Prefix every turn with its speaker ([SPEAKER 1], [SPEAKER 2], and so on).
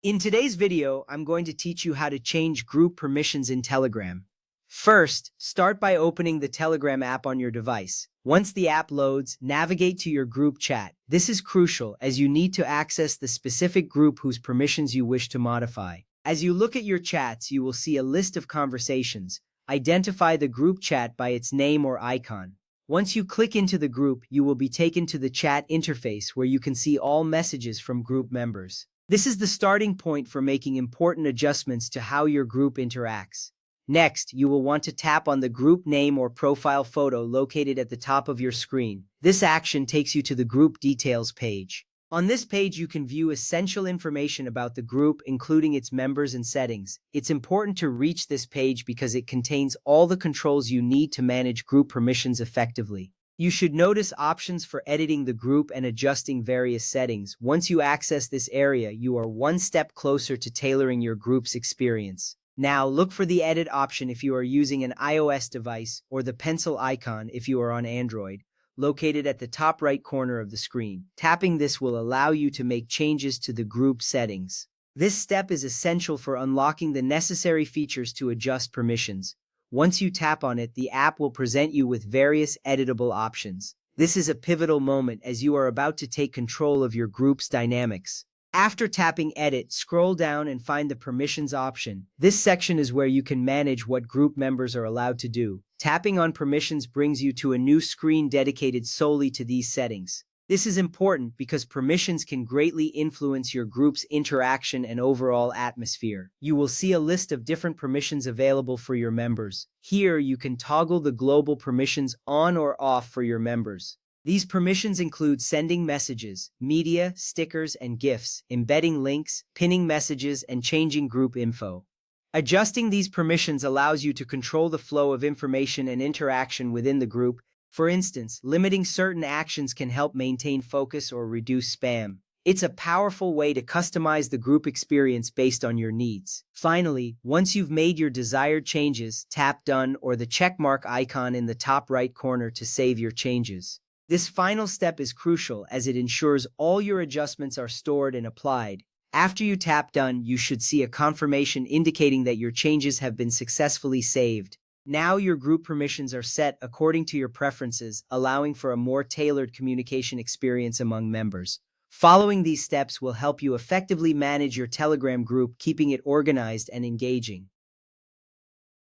[SPEAKER 1] In today's video, I'm going to teach you how to change group permissions in Telegram. First, start by opening the Telegram app on your device. Once the app loads, navigate to your group chat. This is crucial as you need to access the specific group whose permissions you wish to modify. As you look at your chats, you will see a list of conversations. Identify the group chat by its name or icon. Once you click into the group, you will be taken to the chat interface where you can see all messages from group members. This is the starting point for making important adjustments to how your group interacts. Next, you will want to tap on the group name or profile photo located at the top of your screen. This action takes you to the group details page. On this page, you can view essential information about the group, including its members and settings. It's important to reach this page because it contains all the controls you need to manage group permissions effectively. You should notice options for editing the group and adjusting various settings. Once you access this area, you are one step closer to tailoring your group's experience. Now, look for the edit option if you are using an iOS device or the pencil icon if you are on Android, located at the top right corner of the screen. Tapping this will allow you to make changes to the group settings. This step is essential for unlocking the necessary features to adjust permissions. Once you tap on it, the app will present you with various editable options. This is a pivotal moment as you are about to take control of your group's dynamics. After tapping Edit, scroll down and find the Permissions option. This section is where you can manage what group members are allowed to do. Tapping on Permissions brings you to a new screen dedicated solely to these settings. This is important because permissions can greatly influence your group's interaction and overall atmosphere. You will see a list of different permissions available for your members. Here, you can toggle the global permissions on or off for your members. These permissions include sending messages, media, stickers, and GIFs, embedding links, pinning messages, and changing group info. Adjusting these permissions allows you to control the flow of information and interaction within the group. For instance, limiting certain actions can help maintain focus or reduce spam. It's a powerful way to customize the group experience based on your needs. Finally, once you've made your desired changes, tap Done or the checkmark icon in the top right corner to save your changes. This final step is crucial as it ensures all your adjustments are stored and applied. After you tap Done, you should see a confirmation indicating that your changes have been successfully saved. Now your group permissions are set according to your preferences, allowing for a more tailored communication experience among members. Following these steps will help you effectively manage your Telegram group, keeping it organized and engaging.